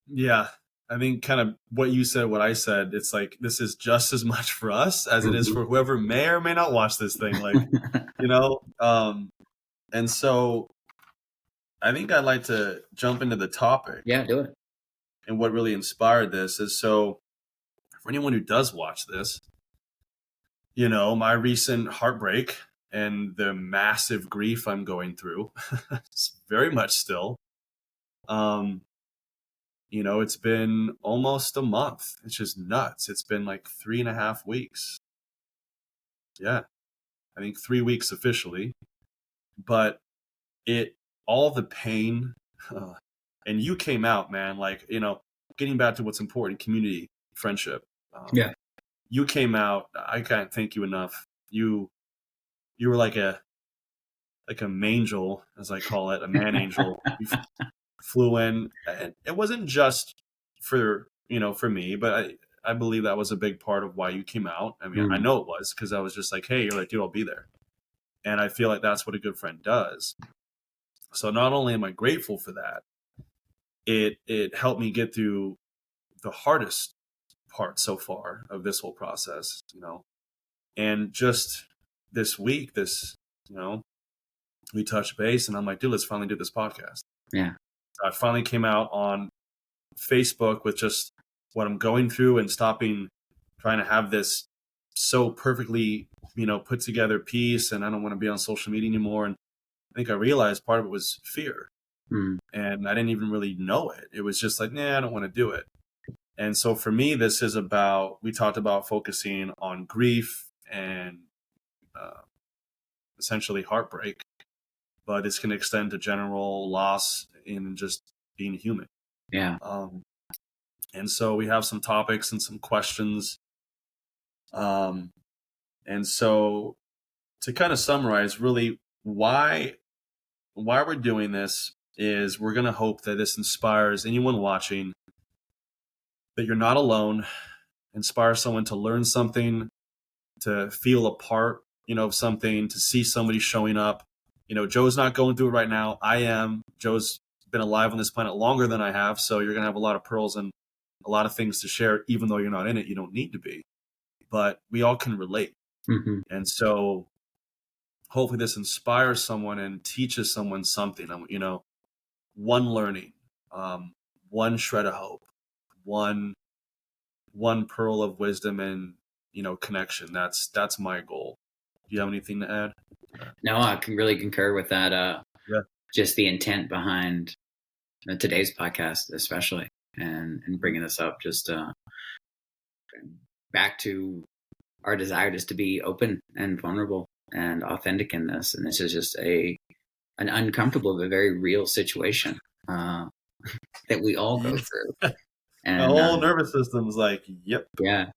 Yeah. I think kind of what you said, what I said, it's like this is just as much for us as it is Mhm. for whoever may or may not watch this thing. Like, you know, and so I think I'd like to jump into the topic. Yeah, do it. And what really inspired this is, so for anyone who does watch this, my recent heartbreak and the massive grief I'm going through, it's very much still. Um, it's been almost a month. It's just nuts. It's been like 3.5 weeks. Yeah, I think 3 weeks officially, but it all the pain, and you came out, man. Like, getting back to what's important, community, friendship. Yeah. You came out. I can't thank you enough. You were like a mangel, as I call it, a man angel. You flew in, and it wasn't just for me, but I believe that was a big part of why you came out. I mean, I Mm. know it was because I was just like, hey, you're like, dude, I'll be there, and I feel like that's what a good friend does. So not only am I grateful for that, it helped me get through the hardest part so far of this whole process, and just this week, you know, we touched base, and I'm like, dude, let's finally do this podcast. Yeah. I finally came out on Facebook with just what I'm going through and stopping trying to have this so perfectly, put together piece, and I don't want to be on social media anymore. And I think I realized part of it was fear, Mm. and I didn't even really know it. It was just like, nah, I don't want to do it. And so for me, this is we talked about focusing on grief and uh, essentially heartbreak, but this can extend to general loss in just being human. Yeah. And so we have some topics and some questions. And so to kind of summarize, really why we're doing this is we're going to hope that this inspires anyone watching, that you're not alone, inspire someone to learn something, to feel a part, of something, to see somebody showing up. Joe's not going through it right now. I am. Joe's been alive on this planet longer than I have. So you're going to have a lot of pearls and a lot of things to share, even though you're not in it. You don't need to be, but we all can relate. Mm-hmm. And so hopefully this inspires someone and teaches someone something, one learning, one shred of hope, one pearl of wisdom and, connection. That's my goal. Do you have anything to add? No, I can really concur with that. Yeah. Just the intent behind today's podcast, especially, and bringing this up, just back to our desire just to be open and vulnerable and authentic in this. And this is just an uncomfortable but very real situation that we all go through. The And whole nervous system's like, yep. yeah,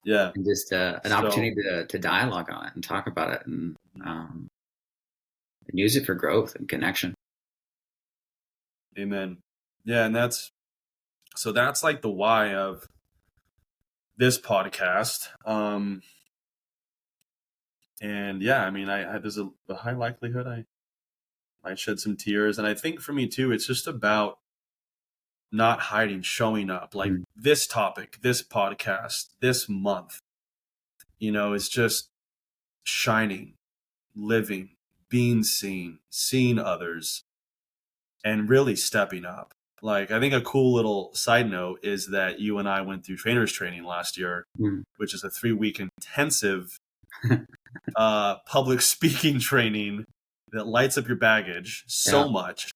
Yeah. and just an opportunity to dialogue on it and talk about it and use it for growth and connection. Amen. Yeah, and that's like the why of this podcast. And yeah, I mean, there's a high likelihood I might shed some tears, and I think for me too, it's just about not hiding, showing up. Like this topic, this podcast, this month, it's just shining, living, being seen, seeing others, and really stepping up. Like, I think a cool little side note is that you and I went through trainers training last year, which is a 3-week intensive public speaking training that lights up your baggage so much.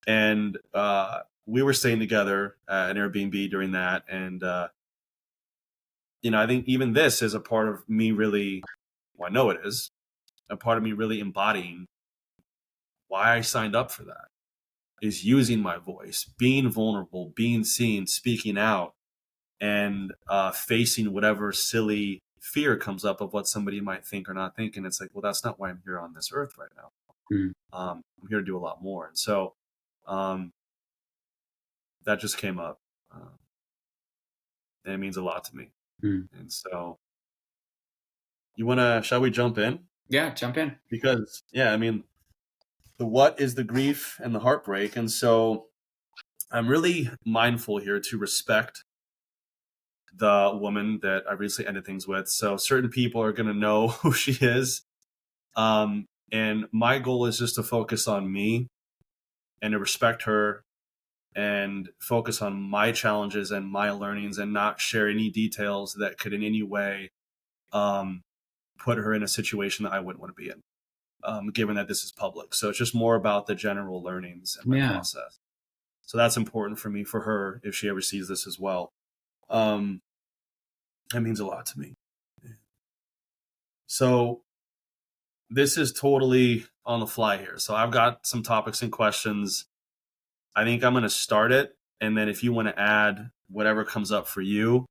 And we were staying together at an Airbnb during that. And, I think even this is a part of me really, well, I know it is, a part of me really embodying why I signed up for that, is using my voice, being vulnerable, being seen, speaking out, and facing whatever silly fear comes up of what somebody might think or not think. And it's like, well, that's not why I'm here on this earth right now. I'm here to do a lot more. And so that just came up. And it means a lot to me. And so shall we jump in? Yeah, jump in. Because, yeah, I mean, the what is the grief and the heartbreak. And so I'm really mindful here to respect the woman that I recently ended things with. So certain people are going to know who she is. And my goal is just to focus on me and to respect her and focus on my challenges and my learnings and not share any details that could in any way um, put her in a situation that I wouldn't want to be in, given that this is public. So it's just more about the general learnings and my Yeah. process. So that's important for me, for her, if she ever sees this as well. Um, that means a lot to me. So this is totally on the fly here. So I've got some topics and questions. I think I'm going to start it. And then if you want to add whatever comes up for you,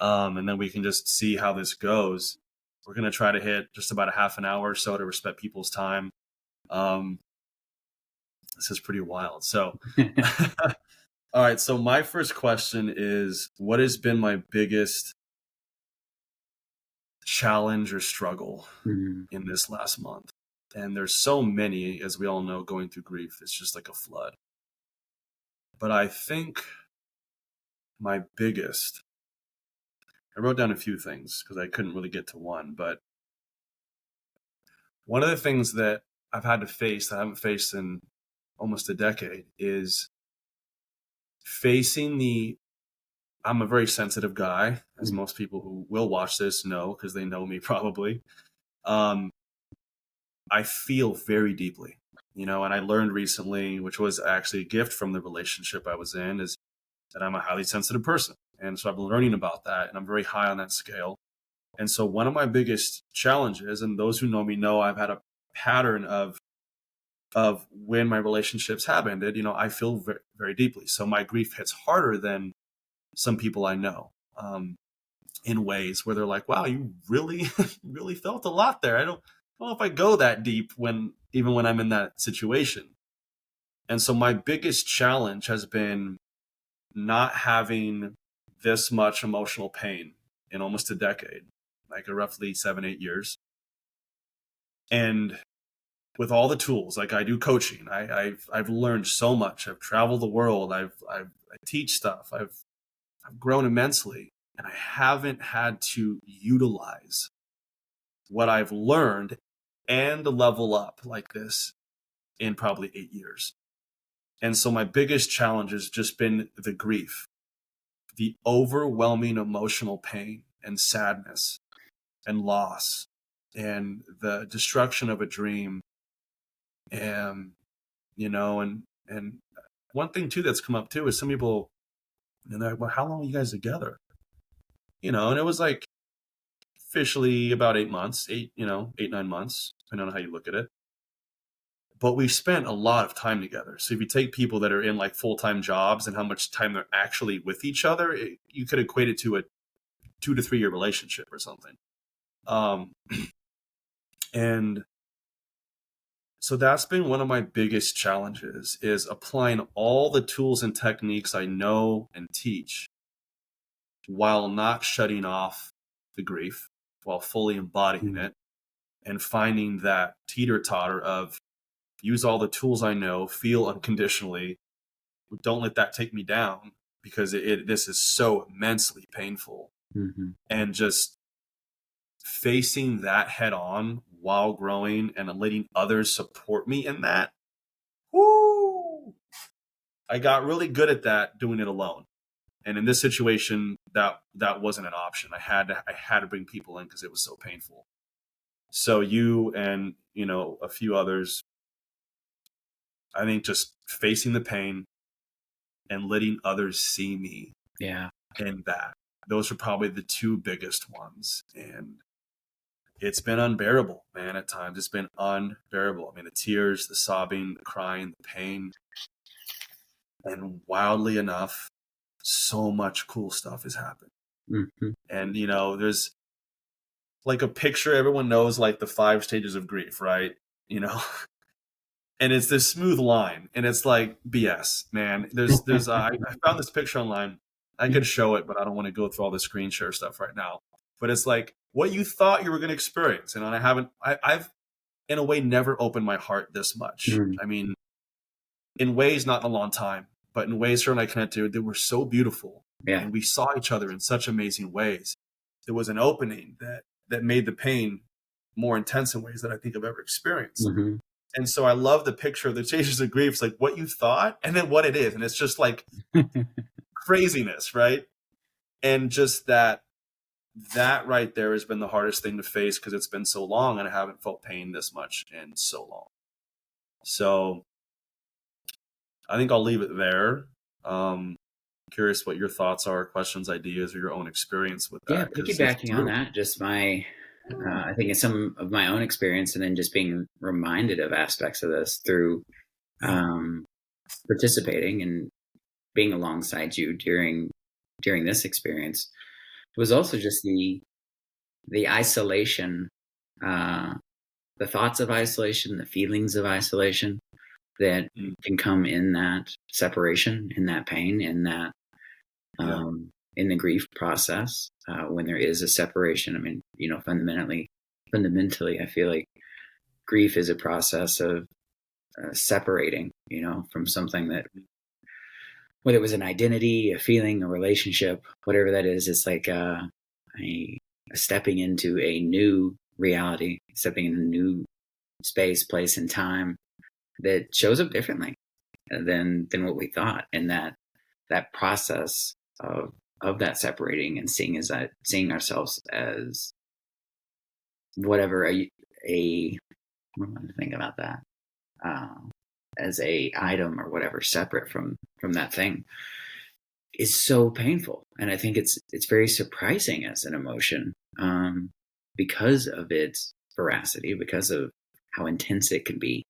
and then we can just see how this goes. We're going to try to hit just about a half an hour or so to respect people's time. Um, this is pretty wild. So, all right. So my first question is, what has been my biggest challenge or struggle Mhm. in this last month? And there's so many, as we all know, going through grief. It's just like a flood. But I think my biggest, I wrote down a few things because I couldn't really get to one, but one of the things that I've had to face that I haven't faced in almost a decade is facing the, I'm a very sensitive guy, as Mhm. most people who will watch this know because they know me probably. Um, I feel very deeply, and I learned recently, which was actually a gift from the relationship I was in, is that I'm a highly sensitive person. And so I've been learning about that, and I'm very high on that scale. And so one of my biggest challenges, and those who know me know I've had a pattern of when my relationships have ended, I feel very, very deeply. So my grief hits harder than some people I know, in ways where they're like, wow, you really, really felt a lot there. I don't know if I go that deep even when I'm in that situation. And so my biggest challenge has been not having this much emotional pain in almost a decade, like roughly 7, 8 years. And with all the tools, like I do coaching, I've learned so much. I've traveled the world. I teach stuff. I've grown immensely, and I haven't had to utilize what I've learned and level up like this in probably 8 years. And so my biggest challenge has just been the grief, the overwhelming emotional pain and sadness and loss and the destruction of a dream. And, and one thing too that's come up too is some people, they're like, well, how long are you guys together? And it was like officially about 8 months, 8, 9 months, depending on how you look at it. But we spent a lot of time together. So if you take people that are in like full-time jobs and how much time they're actually with each other, you could equate it to a 2 to 3 year relationship or something. Um, and so that's been one of my biggest challenges, is applying all the tools and techniques I know and teach while not shutting off the grief, while fully embodying Mhm. it, and finding that teeter-totter of use all the tools I know, feel unconditionally, don't let that take me down, because this is so immensely painful. Mhm. And just facing that head on while growing and letting others support me in that. Woo! I got really good at that doing it alone. And in this situation, that wasn't an option. I had to bring people in because it was so painful. So you and a few others, I think just facing the pain and letting others see me Yeah. in that. Those are probably the two biggest ones. And it's been unbearable, man, at times. It's been unbearable. I mean, the tears, the sobbing, the crying, the pain. And wildly enough, so much cool stuff has happened. Mhm. And, there's like a picture everyone knows, like the 5 stages of grief, right? You know, and it's this smooth line, and it's like BS, man. I found this picture online. I could show it, but I don't want to go through all the screen share stuff right now. But it's like what you thought you were going to experience, and I've in a way never opened my heart this much. Mhm. I mean, in ways not in a long time, but in ways her and I connected that were so beautiful. Yeah. And we saw each other in such amazing ways. There was an opening that made the pain more intense in ways that I think I've ever experienced. Mm-hmm. And so I love the picture of the stages of grief. It's like what you thought and then what it is. And it's just like craziness, right? And just that right there has been the hardest thing to face because it's been so long and I haven't felt pain this much in so long. So I think I'll leave it there. Curious what your thoughts are, questions, ideas, or your own experience with Yeah, that. piggybacking on that, just my, I think it's some of my own experience, and then just being reminded of aspects of this through participating and being alongside you during this experience. It was also just the isolation, the thoughts of isolation, the feelings of isolation that can come in that separation, in that pain, in that in the grief process, when there is a separation. I mean, fundamentally, I feel like grief is a process of separating, from something that, whether it was an identity, a feeling, a relationship, whatever that is, it's like a stepping into a new reality, stepping in a new space, place, and time that shows up differently than what we thought. And that process of that separating and seeing ourselves as whatever what am I to think about that, as a item or whatever, separate from that thing, is so painful. And I think it's very surprising as an emotion, because of its veracity, because of how intense it can be,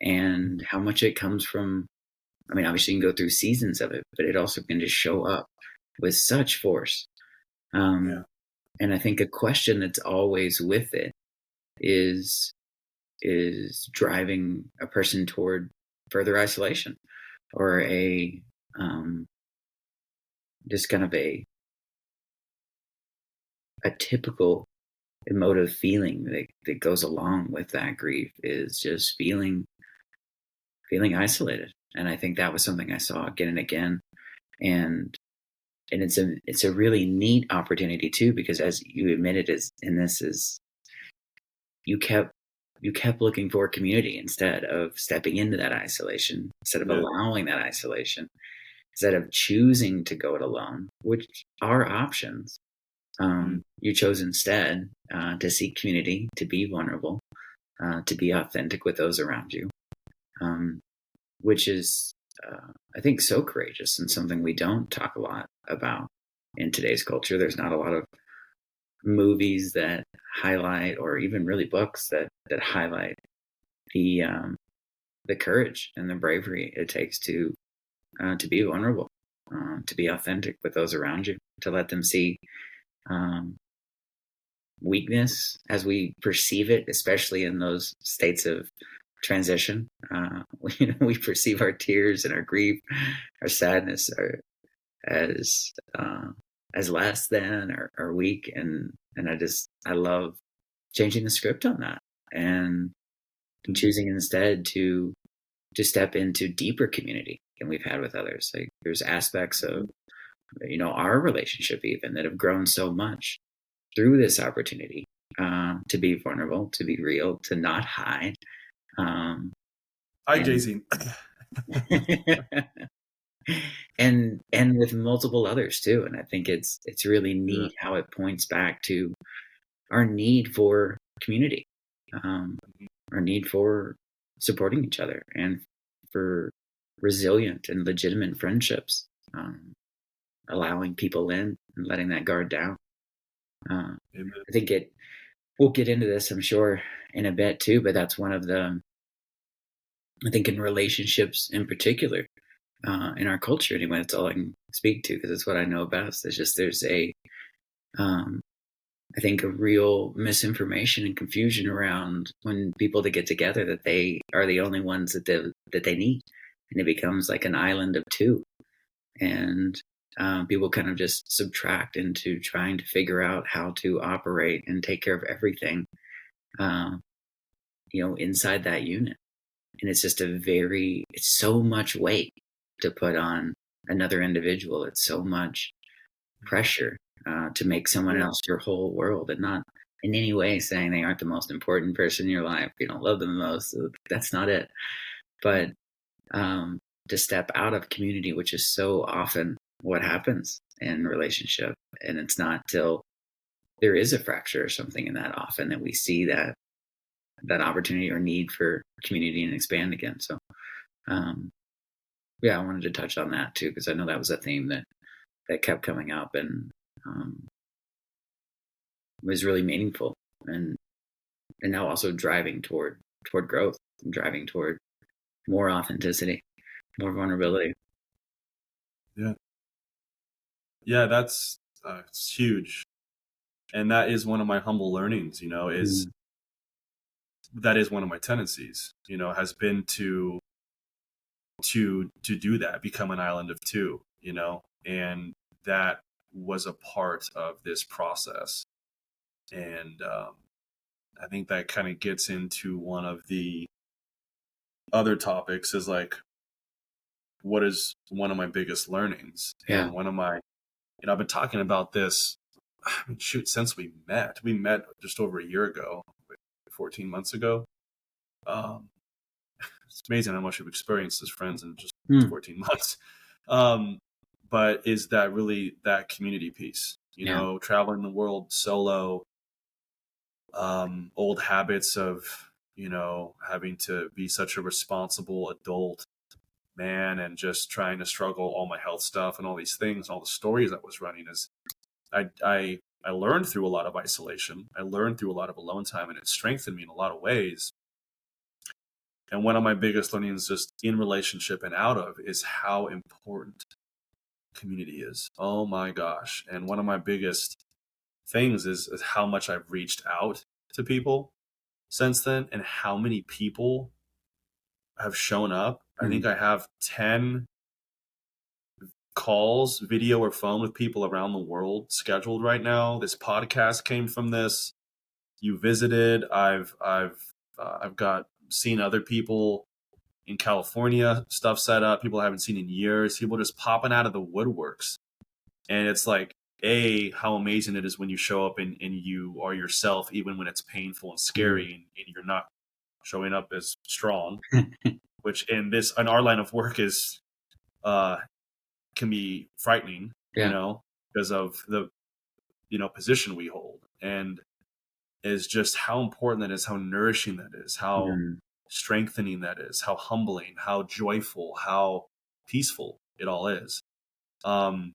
and how much it comes from. I mean, obviously you can go through seasons of it, but it also can just show up with such force. And I think a question that's always with it is driving a person toward further isolation, or just kind of a typical emotive feeling that goes along with that grief, is just feeling isolated. And I think that was something I saw again and again. And it's a really neat opportunity too, because as you admitted, you kept looking for community instead of stepping into that isolation, instead of allowing that isolation, instead of choosing to go it alone, which are options. You chose instead to seek community, to be vulnerable, to be authentic with those around you, which is, I think, so courageous, and something we don't talk a lot about in today's culture. There's not a lot of movies that highlight, or even really books that highlight the courage and the bravery it takes to be vulnerable, to be authentic with those around you, to let them see weakness as we perceive it, especially in those states of transition. We perceive our tears and our grief, our sadness, as less than, or weak, and I love changing the script on that, and choosing instead to step into deeper community than we've had with others. Like, there's aspects of our relationship even that have grown so much through this opportunity, to be vulnerable, to be real, to not hide. Hi, Jay-Z. and with multiple others too. And I think it's really neat how it points back to our need for community, our need for supporting each other, and for resilient and legitimate friendships, allowing people in and letting that guard down. I think we'll get into this, I'm sure, in a bit too, but that's one of the, I think, in relationships in particular, in our culture anyway, that's all I can speak to, because it's what I know best. It's just, there's I think, a real misinformation and confusion around when people that get together, that they are the only ones that they need, and it becomes like an island of two, and people kind of just subtract into trying to figure out how to operate and take care of everything, inside that unit. And it's just it's so much weight to put on another individual. It's so much pressure to make someone Yeah. else your whole world, and not in any way saying they aren't the most important person in your life. You don't love them the most. So that's not it. But to step out of community, which is so often what happens in relationship, and it's not till there is a fracture or something in that often that we see that opportunity or need for community and expand again. So um, yeah, I wanted to touch on that too, because I know that was a theme that kept coming up, and um, was really meaningful, and now also driving toward growth, and driving toward more authenticity, more vulnerability. Yeah. Yeah. That's it's huge. And that is one of my humble learnings, is Mm, that is one of my tendencies, has been to do that, become an island of two, and that was a part of this process. And I think that kind of gets into one of the other topics is like, what is one of my biggest learnings? yeah. And one of my, I've been talking about this, I mean, shoot, since we met just over a year ago, like 14 months ago. Um, it's amazing how much we've experienced as friends in just Mm, 14 months. Um, but is that really that community piece, yeah. traveling the world solo, old habits of, having to be such a responsible adult man and just trying to struggle all my health stuff and all these things, all the stories I was running is I learned through a lot of isolation. I learned through a lot of alone time, and it strengthened me in a lot of ways. And one of my biggest learnings just in relationship and out of is how important community is. Oh my gosh. And one of my biggest things is how much I've reached out to people since then and how many people have shown up. I Mm, think I have 10 calls, video or phone, with people around the world scheduled right now. This podcast came from this. You visited. I've got seen other people in California, stuff set up, people I haven't seen in years, people just popping out of the woodworks. And it's like, how amazing it is when you show up and you are yourself, even when it's painful and mm. scary, and you're not showing up as strong, which in our line of work is, uh, can be frightening, Yeah. because of the, position we hold. And is just how important that is, how nourishing that is, how Mm, strengthening that is, how humbling, how joyful, how peaceful it all is. Um,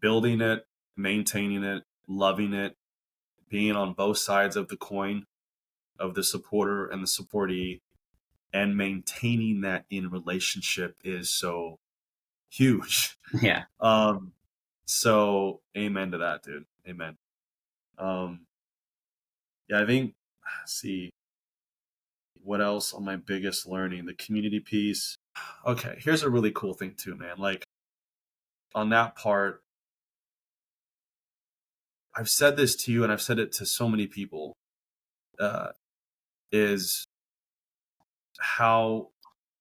Building it, maintaining it, loving it, being on both sides of the coin of the supporter and the supportee, and maintaining that in relationship is so huge. yeah. Um, so amen to that, dude. Amen. Um, yeah, I think, see, what else on my biggest learning? The community piece. Okay, here's a really cool thing too, man. Like on that part, I've said this to you and I've said it to so many people, uh, is how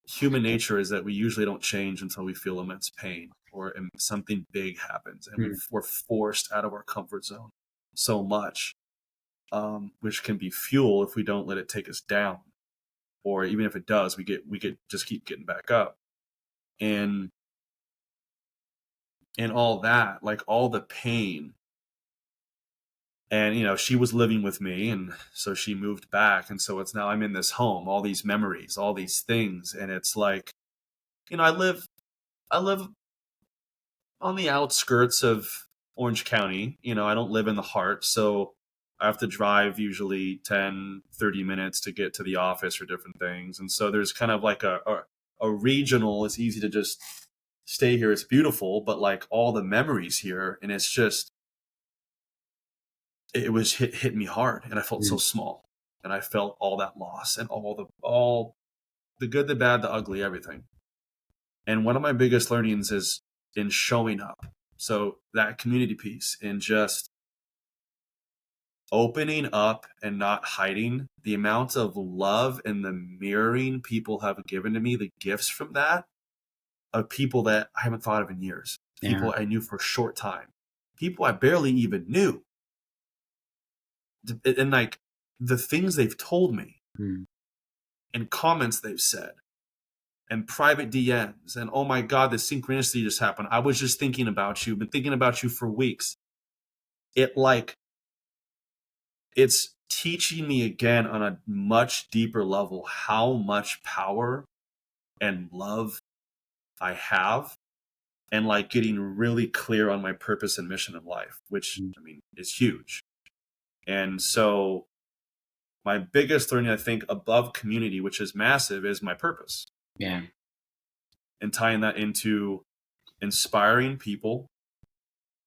human nature is that we usually don't change until we feel immense pain or something big happens and Mm, we're forced out of our comfort zone so much, which can be fuel if we don't let it take us down, or even if it does, we get just keep getting back up. And all that, like all the pain. And she was living with me, and so she moved back, and so it's now I'm in this home, all these memories, all these things. And it's like, I live on the outskirts of Orange County. I don't live in the heart, so I have to drive usually 10-30 minutes to get to the office for different things. And so there's kind of like a regional, it's easy to just stay here, it's beautiful, but like all the memories here, and it's just, it was hit me hard, and I felt so mm, small, and I felt all that loss and all the good, the bad, the ugly, everything. And one of my biggest learnings is in showing up. So that community piece, in just opening up and not hiding, the amount of love and the mirroring people have given to me, the gifts from that of people that I haven't thought of in years, Yeah. people I knew for a short time, people I barely even knew. And like the things they've told me Mm. and comments they've said and private DMs and, oh my God, the synchronicity just happened. I was just thinking about you, been thinking about you for weeks. It's teaching me again on a much deeper level how much power and love I have, and like getting really clear on my purpose and mission in life, which Mm. I mean is huge. And so my biggest learning, I think, above community, which is massive, is my purpose, Yeah. and tying that into inspiring people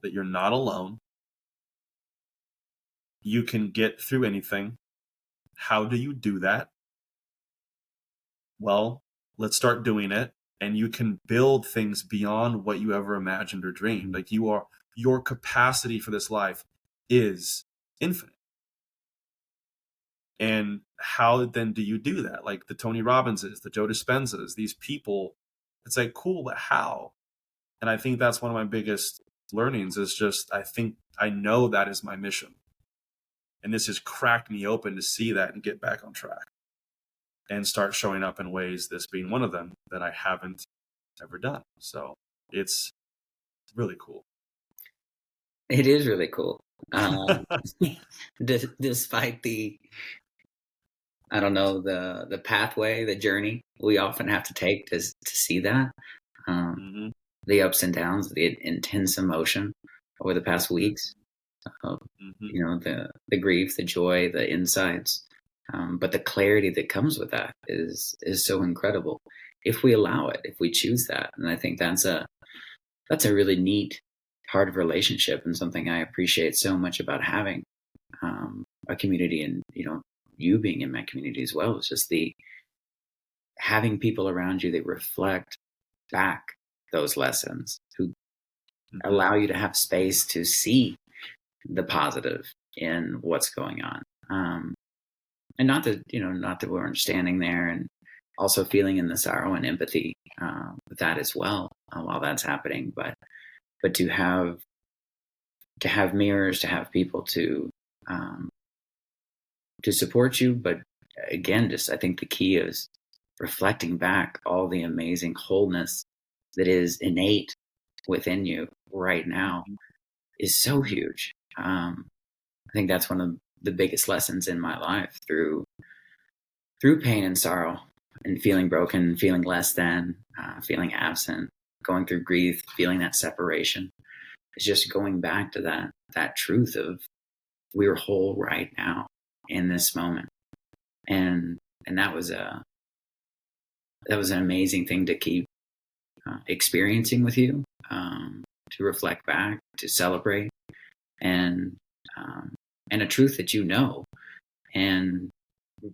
that you're not alone. You can get through anything. How do you do that? Well, let's start doing it. And you can build things beyond what you ever imagined or dreamed. Mm. Like your capacity for this life is infinite. And how then do you do that? Like the Tony Robbinses, the Joe Dispenzas, these people, it's like, cool, but how? And I think that's one of my biggest learnings is just, I know that is my mission. And this has cracked me open to see that and get back on track and start showing up in ways, this being one of them, that I haven't ever done. So it's really cool. It is really cool. Despite the, I don't know, the pathway, the journey we often have to take to see that, Mm-hmm. the ups and downs, the intense emotion over the past weeks, Mm-hmm. the grief, the joy, the insights, but the clarity that comes with that is so incredible if we allow it, if we choose that. And I think that's a really neat part of relationship, and something I appreciate so much about having a community, and you being in my community as well. Is just the having people around you that reflect back those lessons, who Mm-hmm. allow you to have space to see the positive in what's going on. And not that we're standing there and also feeling in the sorrow and empathy with that as well while that's happening, but to have mirrors, to have people to support you. But again, just I think the key is reflecting back all the amazing wholeness that is innate within you right now is so huge. I think that's one of the biggest lessons in my life, through pain and sorrow, and feeling broken, feeling less than, feeling absent, going through grief, feeling that separation. It's just going back to that truth of we're whole right now in this moment. And that was an amazing thing to keep experiencing with you, to reflect back, to celebrate, and a truth that and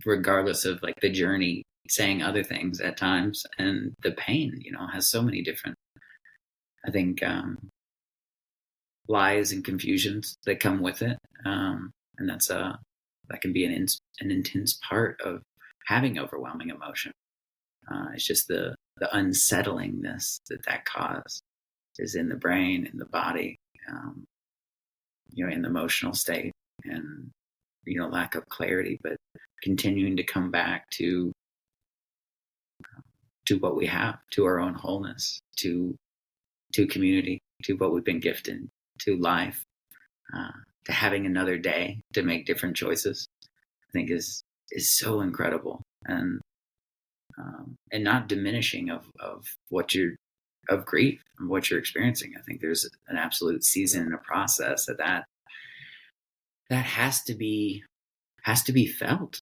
regardless of like the journey, saying other things at times, and the pain has so many different, I think, lies and confusions that come with it, and that can be an intense part of having overwhelming emotion. It's just the unsettlingness that cause is in the brain, in the body, in the emotional state, and lack of clarity, but continuing to come back to what we have, to our own wholeness, to community, to what we've been gifted, to life, to having another day to make different choices. I think is so incredible, and not diminishing of what you're of grief and what you're experiencing. I think there's an absolute season and a process that has to be felt.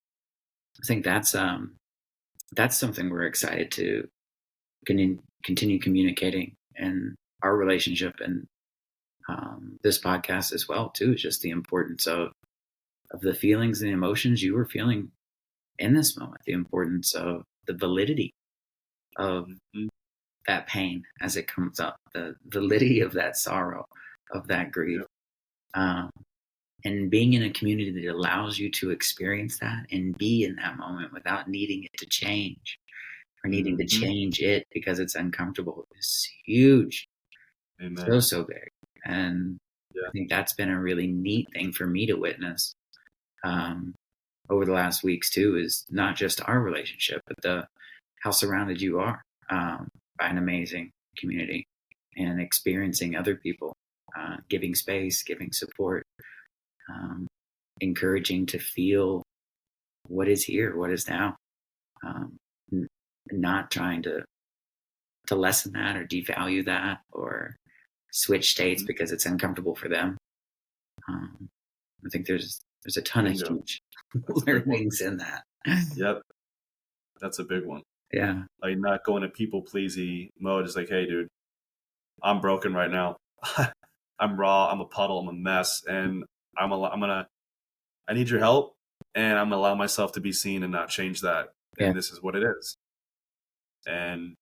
I think that's something we're excited to continue communicating in our relationship, and this podcast as well too. Is just the importance of the feelings and the emotions you were feeling in this moment, the importance of the validity of that pain as it comes up, the validity of that sorrow, of that grief, and being in a community that allows you to experience that and be in that moment without needing it to change, or needing to Mm-hmm. change it because it's uncomfortable is huge. Amen. So, so big. And I Yeah. think that's been a really neat thing for me to witness um, over the last weeks too, is not just our relationship, but how surrounded you are by an amazing community and experiencing other people, giving space, giving support, um, encouraging to feel what is here, what is now, um, not trying to lessen that or devalue that or switch states Mhm. because it's uncomfortable for them. Um, I think there's a ton of Bingo. huge That's a big one. learnings in that. Yep. That's a big one. Yeah, Like not going to people pleasy mode. It's like, hey, dude, I'm broken right now. I'm raw. I'm a puddle. I'm a mess, and I need your help, and I'm gonna allow myself to be seen and not change that. yeah, And this is what it is. And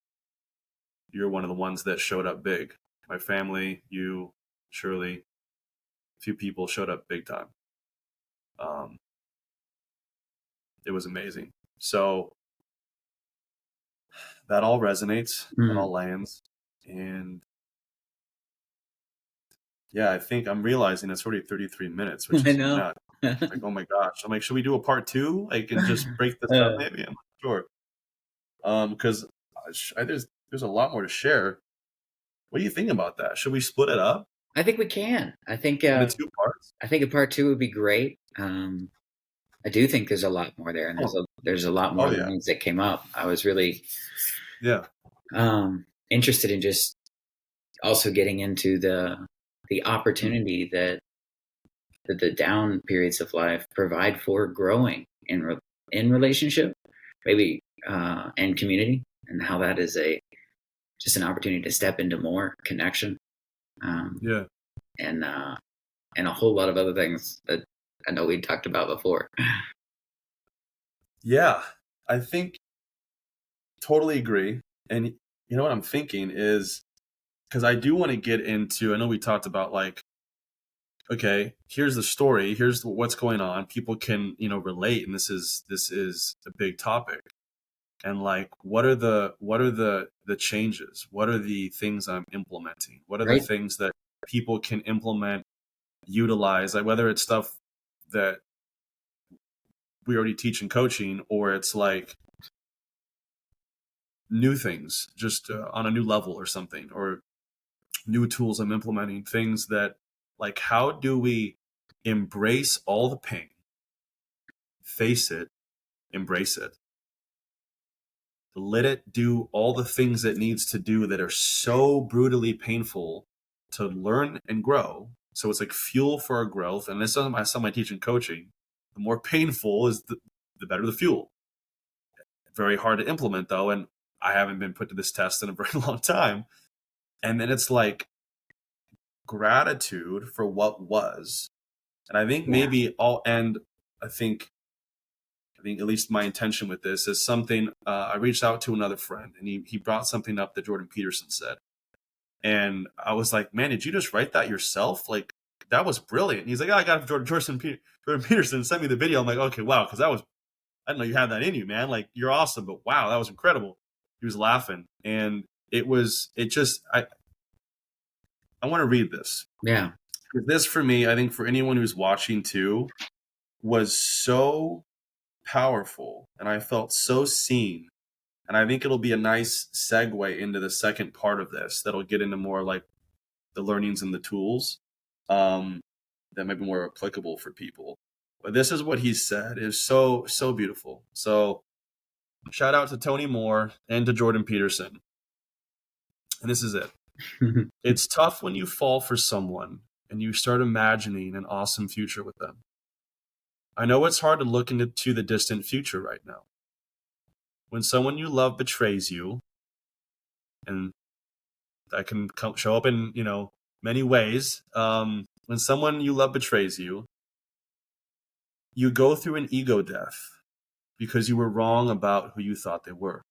you're one of the ones that showed up big. My family, you, Shirley, a few people showed up big time. Um, it was amazing. So that all resonates. That mm. all lands, and yeah, I think I'm realizing it's already 33 minutes, which I is know. nuts. Like, oh my gosh. I'm like, should we do a part two? Like, and just break this up Uh, maybe? I'm not sure. Because there's a lot more to share. What do you think about that? Should we split it up I think we can. into two parts? I think a part two would be great. I do think there's a lot more there, and Oh, there's a lot more oh yeah, learnings that came up. I was really yeah, interested in just also getting into the mm, opportunity that the down periods of life provide for growing in relationship, maybe and community, and how that is a just an opportunity to step into more connection, um, yeah, and and a whole lot of other things that I know we talked about before. yeah. I think totally agree. And you know what I'm thinking is because I do want to get into. I know we talked about like, okay, here's the story, here's what's going on. People can relate, and this is a big topic. And like, what are the changes? What are the things I'm implementing? What are the Right, things that people can implement, utilize? Like whether it's stuff that we already teach in coaching, or it's like new things, just on a new level or something, or new tools I'm implementing. Things that like, how do we embrace all the pain, face it, embrace it, let it do all the things it needs to do that are so brutally painful to learn and grow. So it's like fuel for our growth. And this is something I teach in coaching. The more painful is the better the fuel. Very hard to implement though. And I haven't been put to this test in a very long time. And then it's like gratitude for what was. And I think yeah, maybe I'll end, I think at least my intention with this is something. I reached out to another friend, and he brought something up that Jordan Peterson said, and I was like, "Man, did you just write that yourself? Like, that was brilliant." And he's like, "Oh, I got it from Jordan Peterson sent me the video." I'm like, "Okay, wow," because I didn't know you had that in you, man. Like, you're awesome, but wow, that was incredible. He was laughing, and it just I want to read this. yeah, This for me, I think for anyone who's watching too, was so powerful, and I felt so seen. And I think it'll be a nice segue into the second part of this that'll get into more like the learnings and the tools um, that might be more applicable for people. But this is what he said. It is so, so beautiful. So shout out to Tony Moore and to Jordan Peterson. And this is it. It's tough when you fall for someone and you start imagining an awesome future with them. I know it's hard to look into the distant future right now. When someone you love betrays you, and that can show up in many ways. When someone you love betrays you, you go through an ego death because you were wrong about who you thought they were.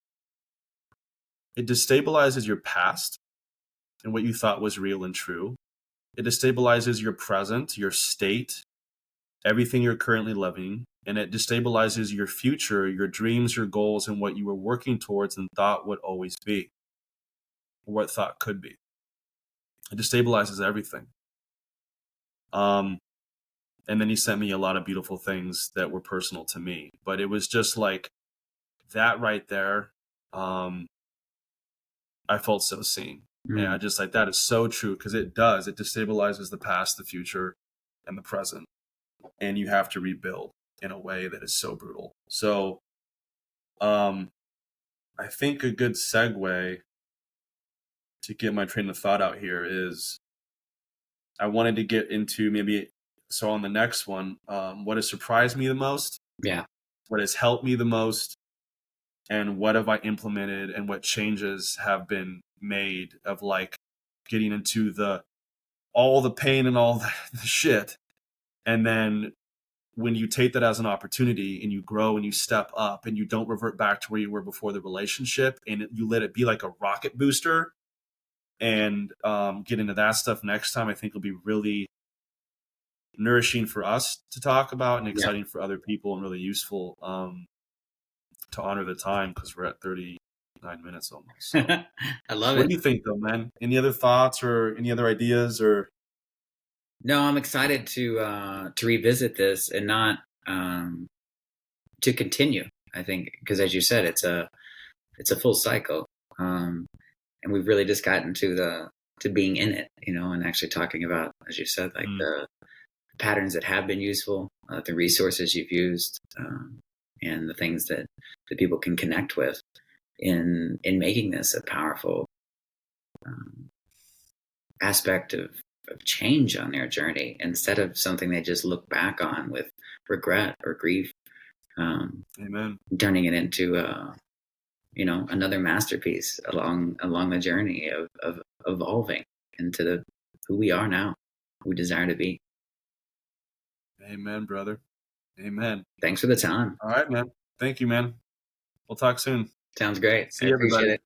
It destabilizes your past and what you thought was real and true. It destabilizes your present, your state, everything you're currently living, and it destabilizes your future, your dreams, your goals, and what you were working towards and thought would always be, or what thought could be. It destabilizes everything. And then he sent me a lot of beautiful things that were personal to me. But it was just like that right there. I felt so seen. And I just like, that is so true, because it does. It destabilizes the past, the future, and the present. And you have to rebuild in a way that is so brutal. So I think a good segue to get my train of thought out here is I wanted to get into maybe, so on the next one, what has surprised me the most, Yeah. what has helped me the most, and what have I implemented, and what changes have been made of like getting into all the pain and all the shit. And then when you take that as an opportunity and you grow and you step up and you don't revert back to where you were before the relationship, and you let it be like a rocket booster, and get into that stuff next time, I think will be really nourishing for us to talk about, and exciting for other people, and really useful to honor the time, because we're at 39 minutes almost. So. I love it. What do you think, though, man? Any other thoughts or any other ideas? Or No, I'm excited to revisit this, and not to continue. I think, because as you said, it's a full cycle, and we've really just gotten to being in it, and actually talking about, as you said, like the patterns that have been useful, the resources you've used, and the things that people can connect with in making this a powerful aspect of change on their journey, instead of something they just look back on with regret or grief. Amen. Turning it into another masterpiece along the journey of evolving into who we are now, who we desire to be. Amen, brother. Amen. Thanks for the time. All right, man. Thank you, man. We'll talk soon. Sounds great. See I you, appreciate everybody. it.